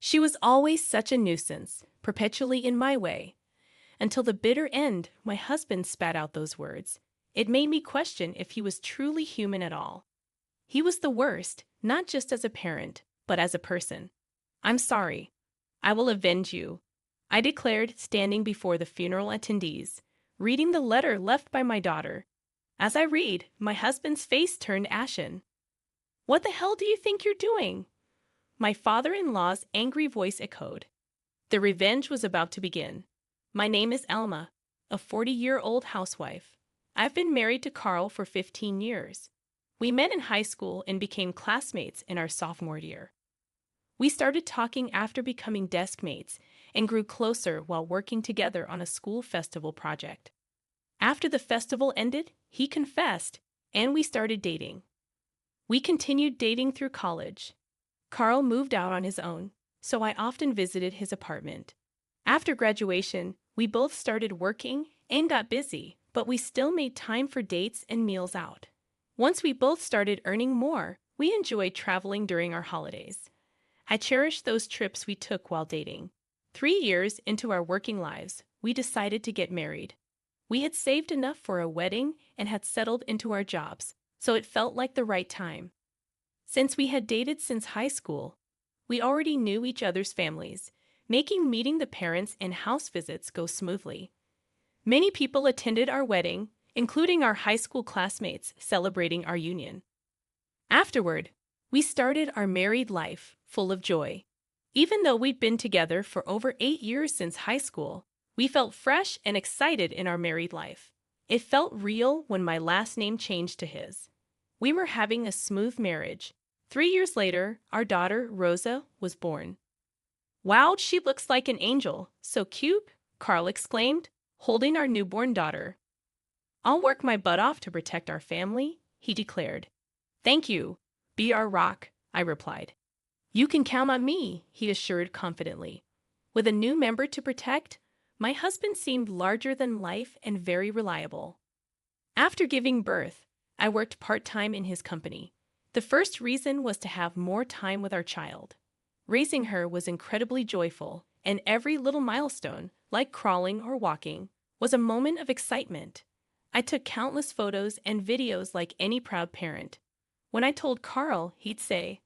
She was always such a nuisance, perpetually in my way. Until the bitter end, my husband spat out those words. It made me question if he was truly human at all. He was the worst, not just as a parent, but as a person. I'm sorry. I will avenge you, I declared, standing before the funeral attendees, reading the letter left by my daughter. As I read, my husband's face turned ashen. What the hell do you think you're doing? My father-in-law's angry voice echoed. The revenge was about to begin. My name is Alma, a 40-year-old housewife. I've been married to Carl for 15 years. We met in high school and became classmates in our sophomore year. We started talking after becoming desk mates and grew closer while working together on a school festival project. After the festival ended, he confessed, and we started dating. We continued dating through college. Carl moved out on his own, so I often visited his apartment. After graduation, we both started working and got busy, but we still made time for dates and meals out. Once we both started earning more, we enjoyed traveling during our holidays. I cherished those trips we took while dating. 3 years into our working lives, we decided to get married. We had saved enough for a wedding and had settled into our jobs, so it felt like the right time. Since we had dated since high school, we already knew each other's families, making meeting the parents and house visits go smoothly. Many people attended our wedding, including our high school classmates celebrating our union. Afterward, we started our married life full of joy. Even though we'd been together for over 8 years since high school, we felt fresh and excited in our married life. It felt real when my last name changed to his. We were having a smooth marriage. 3 years later, our daughter, Rosa, was born. "Wow, she looks like an angel. So cute," Carl exclaimed, holding our newborn daughter. "I'll work my butt off to protect our family," he declared. "Thank you. Be our rock," I replied. "You can count on me," he assured confidently. With a new member to protect, my husband seemed larger than life and very reliable. After giving birth, I worked part-time in his company. The first reason was to have more time with our child. Raising her was incredibly joyful, and every little milestone, like crawling or walking, was a moment of excitement. I took countless photos and videos like any proud parent. When I told Carl, he'd say,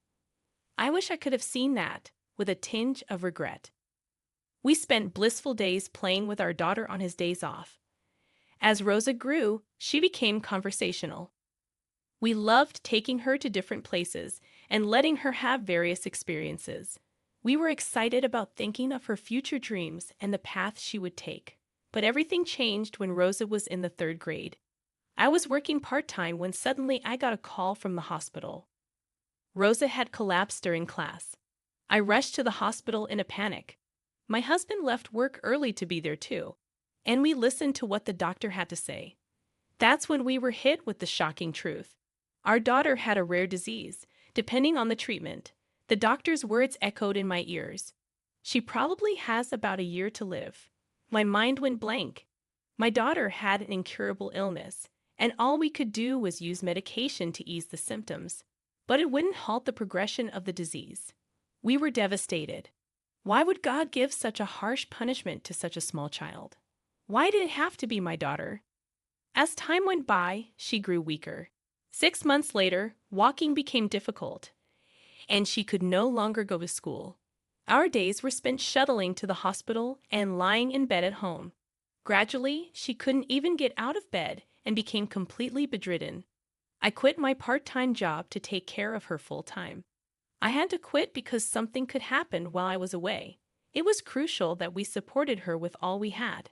"I wish I could have seen that," with a tinge of regret. We spent blissful days playing with our daughter on his days off. As Rosa grew, she became conversational. We loved taking her to different places and letting her have various experiences. We were excited about thinking of her future dreams and the path she would take. But everything changed when Rosa was in the 3rd grade. I was working part-time when suddenly I got a call from the hospital. Rosa had collapsed during class. I rushed to the hospital in a panic. My husband left work early to be there too, and we listened to what the doctor had to say. That's when we were hit with the shocking truth. Our daughter had a rare disease, depending on the treatment. The doctor's words echoed in my ears. "She probably has about a year to live." My mind went blank. My daughter had an incurable illness, and all we could do was use medication to ease the symptoms. But it wouldn't halt the progression of the disease. We were devastated. Why would God give such a harsh punishment to such a small child? Why did it have to be my daughter? As time went by, she grew weaker. 6 months later, walking became difficult, and she could no longer go to school. Our days were spent shuttling to the hospital and lying in bed at home. Gradually, she couldn't even get out of bed and became completely bedridden. I quit my part-time job to take care of her full-time. I had to quit because something could happen while I was away. It was crucial that we supported her with all we had.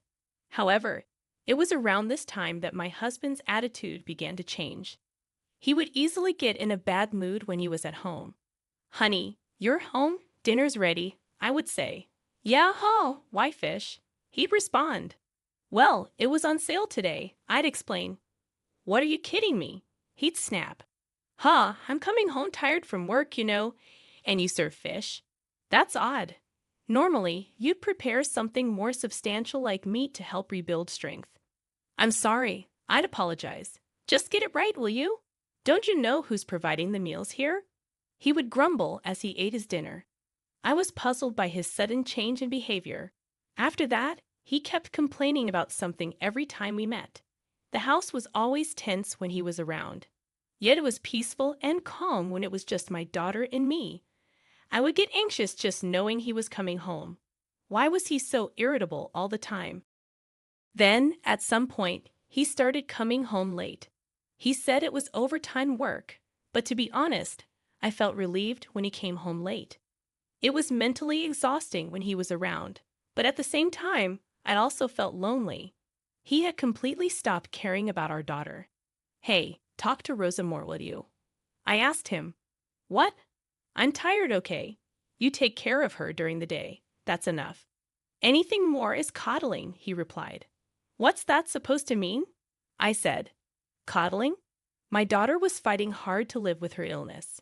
However, it was around this time that my husband's attitude began to change. He would easily get in a bad mood when he was at home. "Honey, you're home? Dinner's ready," I would say. "Yeah, huh, why fish?" He'd respond. "Well, it was on sale today," I'd explain. "What are you kidding me?" He'd snap. "Huh, I'm coming home tired from work, and you serve fish? That's odd. Normally, you'd prepare something more substantial like meat to help rebuild strength." "I'm sorry," I'd apologize. "Just get it right, will you? Don't you know who's providing the meals here?" He would grumble as he ate his dinner. I was puzzled by his sudden change in behavior. After that, he kept complaining about something every time we met. The house was always tense when he was around. Yet it was peaceful and calm when it was just my daughter and me. I would get anxious just knowing he was coming home. Why was he so irritable all the time? Then, at some point, he started coming home late. He said it was overtime work, but to be honest, I felt relieved when he came home late. It was mentally exhausting when he was around, but at the same time, I also felt lonely. He had completely stopped caring about our daughter. Hey, talk to Rosa more, will you? I asked him. What? I'm tired, okay? You take care of her during the day. That's enough. Anything more is coddling, he replied. What's that supposed to mean? I said. Coddling? My daughter was fighting hard to live with her illness.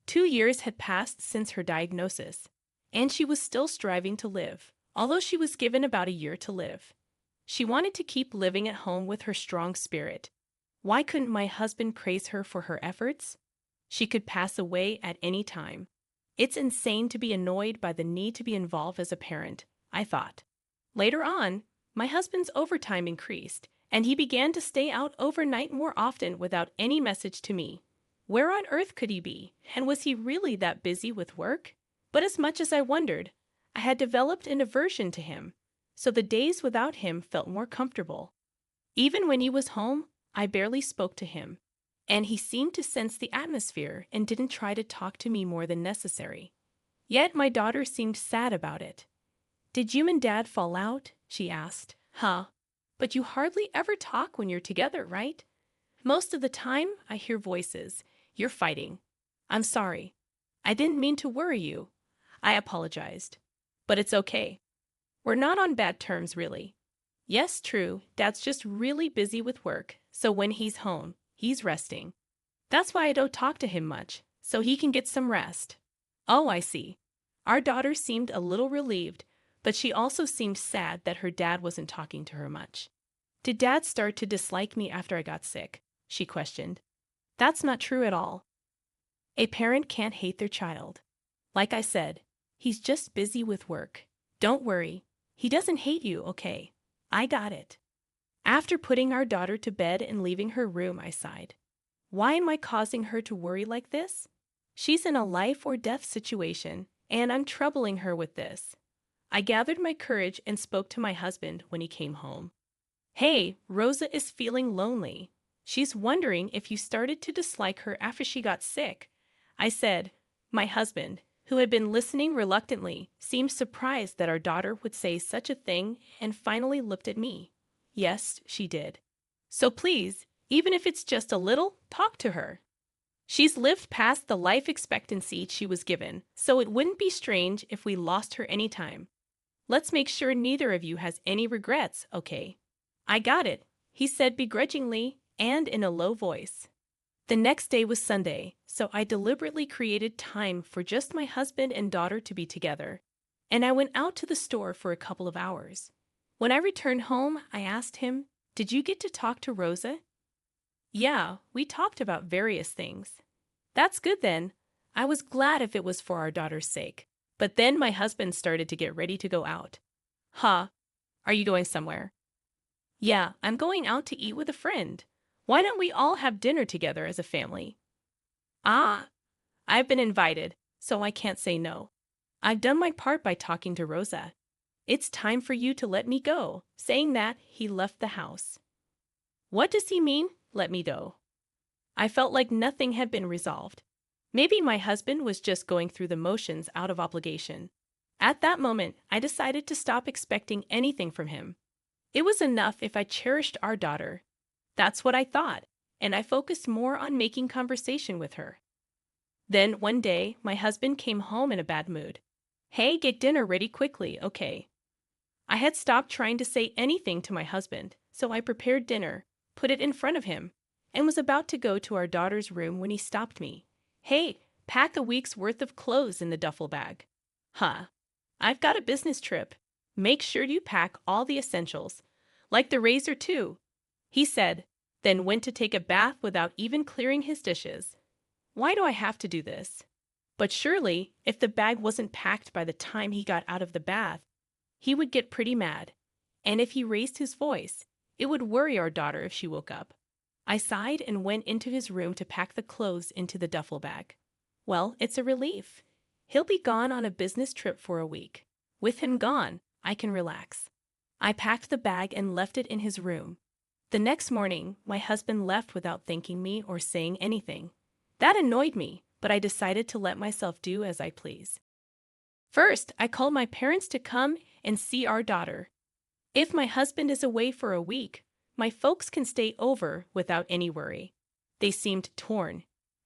2 years had passed since her diagnosis, and she was still striving to live, although she was given about a year to live. She wanted to keep living at home with her strong spirit. Why couldn't my husband praise her for her efforts? She could pass away at any time. It's insane to be annoyed by the need to be involved as a parent, I thought. Later on, my husband's overtime increased, and he began to stay out overnight more often without any message to me. Where on earth could he be, and was he really that busy with work? But as much as I wondered, I had developed an aversion to him, so the days without him felt more comfortable. Even when he was home, I barely spoke to him, and he seemed to sense the atmosphere and didn't try to talk to me more than necessary. Yet my daughter seemed sad about it. Did you and Dad fall out? She asked. Huh. But you hardly ever talk when you're together, right? Most of the time, I hear voices. You're fighting. I'm sorry. I didn't mean to worry you. I apologized. But it's okay. We're not on bad terms, really. Yes, true, Dad's just really busy with work, so when he's home, he's resting. That's why I don't talk to him much, so he can get some rest. Oh, I see. Our daughter seemed a little relieved, but she also seemed sad that her dad wasn't talking to her much. Did Dad start to dislike me after I got sick? She questioned. That's not true at all. A parent can't hate their child. Like I said, he's just busy with work. Don't worry. He doesn't hate you, okay? I got it. After putting our daughter to bed and leaving her room, I sighed. Why am I causing her to worry like this? She's in a life or death situation, and I'm troubling her with this. I gathered my courage and spoke to my husband when he came home. Hey, Rosa is feeling lonely. She's wondering if you started to dislike her after she got sick. I said. My husband, who had been listening reluctantly, seemed surprised that our daughter would say such a thing and finally looked at me. Yes, she did. So please, even if it's just a little, talk to her. She's lived past the life expectancy she was given, so it wouldn't be strange if we lost her any time. Let's make sure neither of you has any regrets, okay? I got it, he said begrudgingly and in a low voice. The next day was Sunday, so I deliberately created time for just my husband and daughter to be together, and I went out to the store for a couple of hours. When I returned home, I asked him, Did you get to talk to Rosa? Yeah, we talked about various things. That's good then. I was glad if it was for our daughter's sake. But then my husband started to get ready to go out. Huh, are you going somewhere? Yeah, I'm going out to eat with a friend. Why don't we all have dinner together as a family? Ah, I've been invited, so I can't say no. I've done my part by talking to Rosa. It's time for you to let me go. Saying that, he left the house. What does he mean, let me go? I felt like nothing had been resolved. Maybe my husband was just going through the motions out of obligation. At that moment, I decided to stop expecting anything from him. It was enough if I cherished our daughter. That's what I thought, and I focused more on making conversation with her. Then one day, my husband came home in a bad mood. Hey, get dinner ready quickly, okay? I had stopped trying to say anything to my husband, so I prepared dinner, put it in front of him, and was about to go to our daughter's room when he stopped me. Hey, pack a week's worth of clothes in the duffel bag. Huh. I've got a business trip. Make sure you pack all the essentials, like the razor too, he said, then went to take a bath without even clearing his dishes. Why do I have to do this? But surely, if the bag wasn't packed by the time he got out of the bath, he would get pretty mad. And if he raised his voice, it would worry our daughter if she woke up. I sighed and went into his room to pack the clothes into the duffel bag. Well, it's a relief. He'll be gone on a business trip for a week. With him gone, I can relax. I packed the bag and left it in his room. The next morning, my husband left without thanking me or saying anything. That annoyed me, but I decided to let myself do as I please. First, I called my parents to come and see our daughter. If my husband is away for a week, my folks can stay over without any worry. They seemed torn,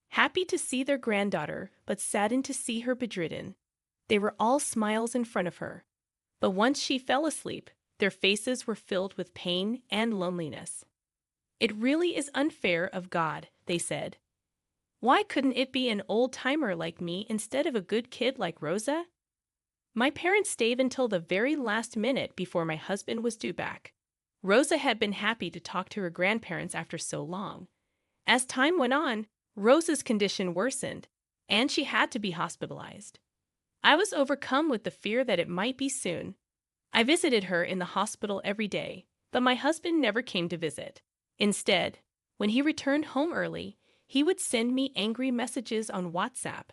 happy to see their granddaughter, but saddened to see her bedridden. They were all smiles in front of her. But once she fell asleep, their faces were filled with pain and loneliness. It really is unfair of God, they said. Why couldn't it be an old-timer like me instead of a good kid like Rosa? My parents stayed until the very last minute before my husband was due back. Rosa had been happy to talk to her grandparents after so long. As time went on, Rosa's condition worsened, and she had to be hospitalized. I was overcome with the fear that it might be soon. I visited her in the hospital every day, but my husband never came to visit. Instead, when he returned home early, he would send me angry messages on WhatsApp,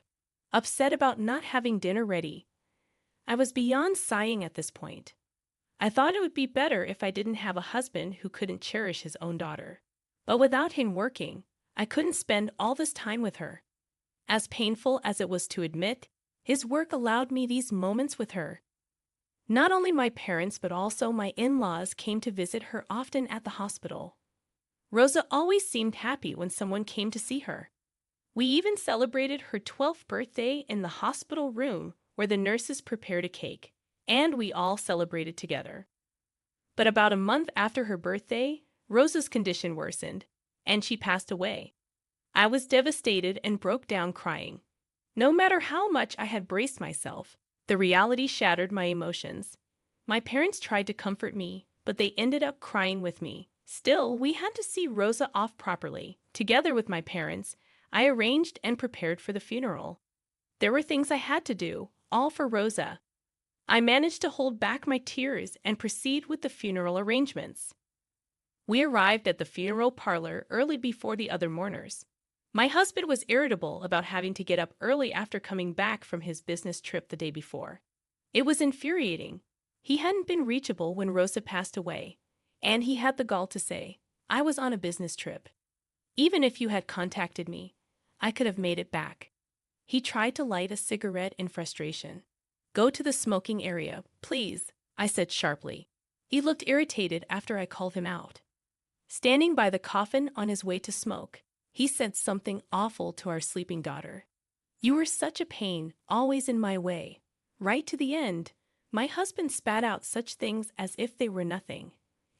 upset about not having dinner ready. I was beyond sighing at this point. I thought it would be better if I didn't have a husband who couldn't cherish his own daughter. But without him working, I couldn't spend all this time with her. As painful as it was to admit, his work allowed me these moments with her. Not only my parents but also my in-laws came to visit her often at the hospital. Rosa always seemed happy when someone came to see her. We even celebrated her 12th birthday in the hospital room where the nurses prepared a cake, and we all celebrated together. But about a month after her birthday, Rosa's condition worsened, and she passed away. I was devastated and broke down crying. No matter how much I had braced myself, the reality shattered my emotions. My parents tried to comfort me, but they ended up crying with me. Still, we had to see Rosa off properly. Together with my parents, I arranged and prepared for the funeral. There were things I had to do, all for Rosa. I managed to hold back my tears and proceed with the funeral arrangements. We arrived at the funeral parlor early before the other mourners. My husband was irritable about having to get up early after coming back from his business trip the day before. It was infuriating. He hadn't been reachable when Rosa passed away, and he had the gall to say, "I was on a business trip. Even if you had contacted me, I could have made it back." He tried to light a cigarette in frustration. "Go to the smoking area, please," I said sharply. He looked irritated after I called him out. Standing by the coffin on his way to smoke, he said something awful to our sleeping daughter. "You were such a pain, always in my way." Right to the end, my husband spat out such things as if they were nothing.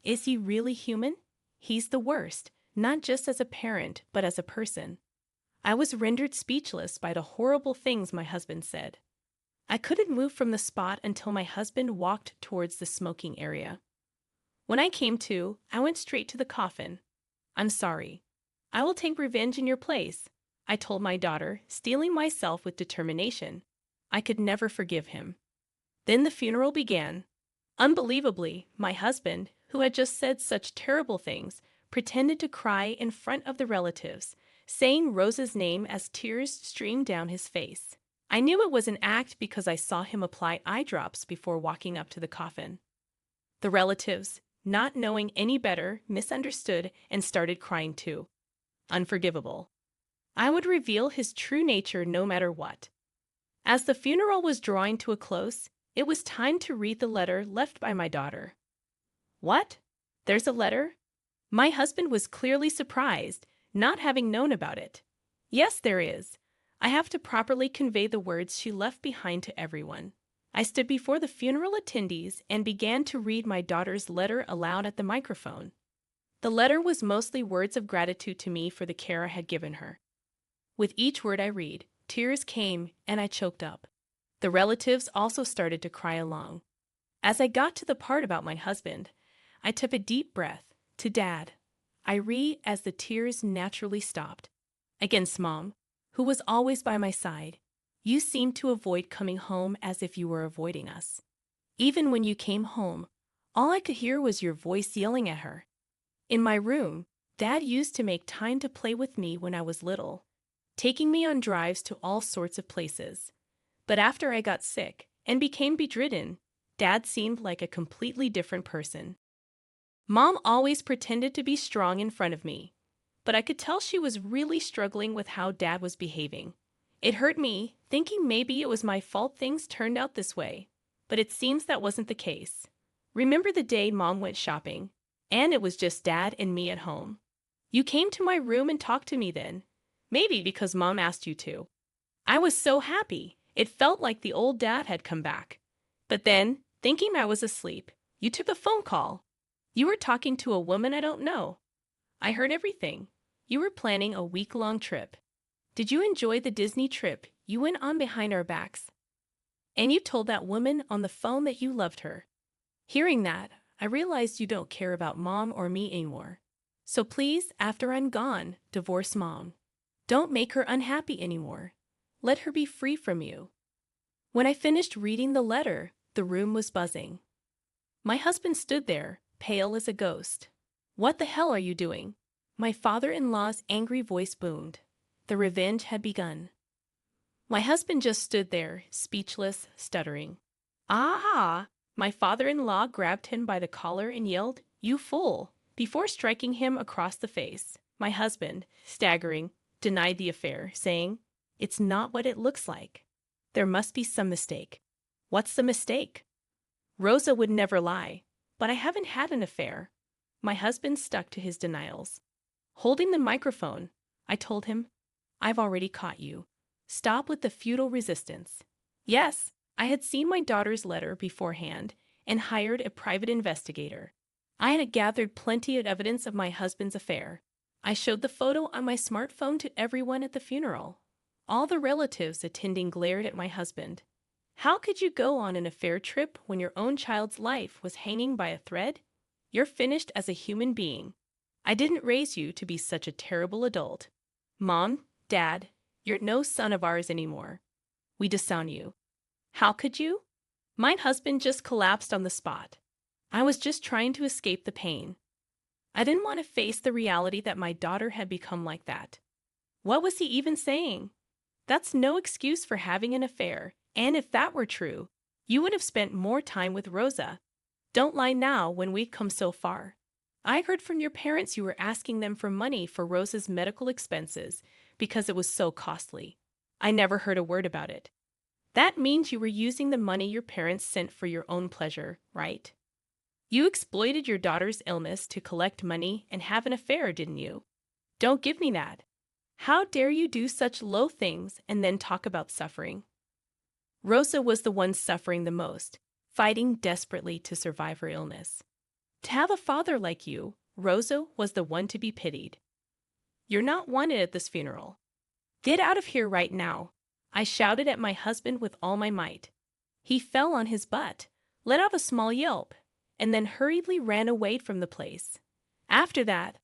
Is he really human? He's the worst, not just as a parent, but as a person. I was rendered speechless by the horrible things my husband said. I couldn't move from the spot until my husband walked towards the smoking area. When I came to, I went straight to the coffin. "I'm sorry. I will take revenge in your place," I told my daughter, steeling myself with determination. I could never forgive him. Then the funeral began. Unbelievably, my husband, who had just said such terrible things, pretended to cry in front of the relatives, saying Rosa's name as tears streamed down his face. I knew it was an act because I saw him apply eye drops before walking up to the coffin. The relatives, not knowing any better, misunderstood and started crying too. Unforgivable. I would reveal his true nature no matter what. As the funeral was drawing to a close, it was time to read the letter left by my daughter. "What? There's a letter?" My husband was clearly surprised, not having known about it. "Yes, there is. I have to properly convey the words she left behind to everyone." I stood before the funeral attendees and began to read my daughter's letter aloud at the microphone. The letter was mostly words of gratitude to me for the care I had given her. With each word I read, tears came and I choked up. The relatives also started to cry along. As I got to the part about my husband, I took a deep breath. "To Dad," I read as the tears naturally stopped. "Against Mom, who was always by my side. You seemed to avoid coming home as if you were avoiding us. Even when you came home, all I could hear was your voice yelling at her. In my room, Dad used to make time to play with me when I was little, taking me on drives to all sorts of places. But after I got sick and became bedridden, Dad seemed like a completely different person. Mom always pretended to be strong in front of me, but I could tell she was really struggling with how Dad was behaving. It hurt me, thinking maybe it was my fault things turned out this way, but it seems that wasn't the case. Remember the day Mom went shopping, and it was just Dad and me at home? You came to my room and talked to me then, maybe because Mom asked you to. I was so happy. It felt like the old Dad had come back. But then, thinking I was asleep, you took a phone call. You were talking to a woman I don't know. I heard everything. You were planning a week-long trip. Did you enjoy the Disney trip you went on behind our backs? And you told that woman on the phone that you loved her. Hearing that, I realized you don't care about Mom or me anymore. So please, after I'm gone, divorce Mom. Don't make her unhappy anymore. Let her be free from you. When I finished reading the letter, the room was buzzing. My husband stood there, pale as a ghost. What the hell are you doing? My father-in-law's angry voice boomed. The revenge had begun. My husband just stood there, speechless, stuttering. Ah! My father-in-law grabbed him by the collar and yelled, "You fool!" before striking him across the face. My husband, staggering, denied the affair, saying, "It's not what it looks like. There must be some mistake." What's the mistake? Rosa would never lie, but I haven't had an affair. My husband stuck to his denials. Holding the microphone, I told him, "I've already caught you. Stop with the futile resistance." Yes, I had seen my daughter's letter beforehand and hired a private investigator. I had gathered plenty of evidence of my husband's affair. I showed the photo on my smartphone to everyone at the funeral. All the relatives attending glared at my husband. How could you go on an affair trip when your own child's life was hanging by a thread? You're finished as a human being. I didn't raise you to be such a terrible adult. Mom, Dad, you're no son of ours anymore. We disown you. How could you? My husband just collapsed on the spot. I was just trying to escape the pain. I didn't want to face the reality that my daughter had become like that. What was he even saying? That's no excuse for having an affair, and if that were true, you would have spent more time with Rosa. Don't lie now when we've come so far. I heard from your parents you were asking them for money for Rosa's medical expenses because it was so costly. I never heard a word about it. That means you were using the money your parents sent for your own pleasure, right? You exploited your daughter's illness to collect money and have an affair, didn't you? Don't give me that. How dare you do such low things and then talk about suffering? Rosa was the one suffering the most, fighting desperately to survive her illness. To have a father like you, Rosa was the one to be pitied. You're not wanted at this funeral. Get out of here right now. I shouted at my husband with all my might. He fell on his butt, let out a small yelp, and then hurriedly ran away from the place. After that,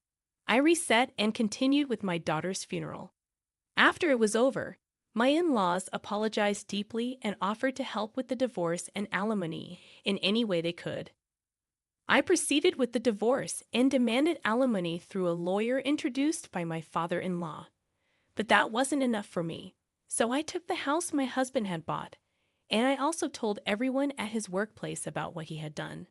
I reset and continued with my daughter's funeral. After it was over, my in-laws apologized deeply and offered to help with the divorce and alimony in any way they could. I proceeded with the divorce and demanded alimony through a lawyer introduced by my father-in-law. But that wasn't enough for me, so I took the house my husband had bought, and I also told everyone at his workplace about what he had done.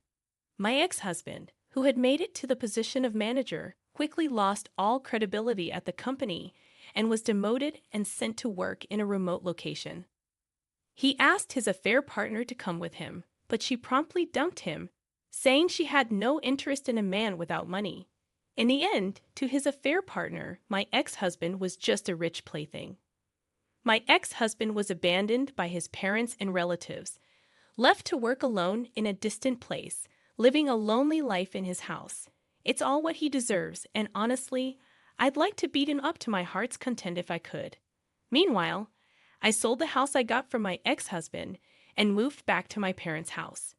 My ex-husband, who had made it to the position of manager, quickly lost all credibility at the company and was demoted and sent to work in a remote location. He asked his affair partner to come with him, but she promptly dumped him, saying she had no interest in a man without money. In the end, to his affair partner, my ex-husband was just a rich plaything. My ex-husband was abandoned by his parents and relatives, left to work alone in a distant place, living a lonely life in his house. It's all what he deserves, and honestly, I'd like to beat him up to my heart's content if I could. Meanwhile, I sold the house I got from my ex-husband and moved back to my parents' house.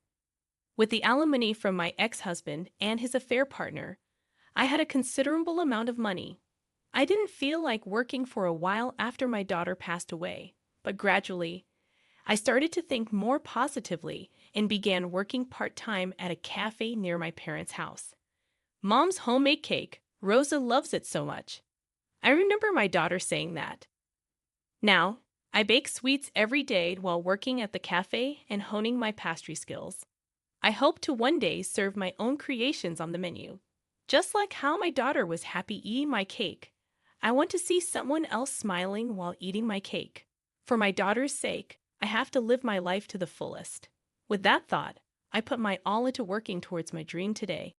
With the alimony from my ex-husband and his affair partner, I had a considerable amount of money. I didn't feel like working for a while after my daughter passed away, but gradually, I started to think more positively and began working part-time at a cafe near my parents' house. Mom's homemade cake. Rosa loves it so much. I remember my daughter saying that. Now, I bake sweets every day while working at the cafe and honing my pastry skills. I hope to one day serve my own creations on the menu. Just like how my daughter was happy eating my cake, I want to see someone else smiling while eating my cake. For my daughter's sake, I have to live my life to the fullest. With that thought, I put my all into working towards my dream today.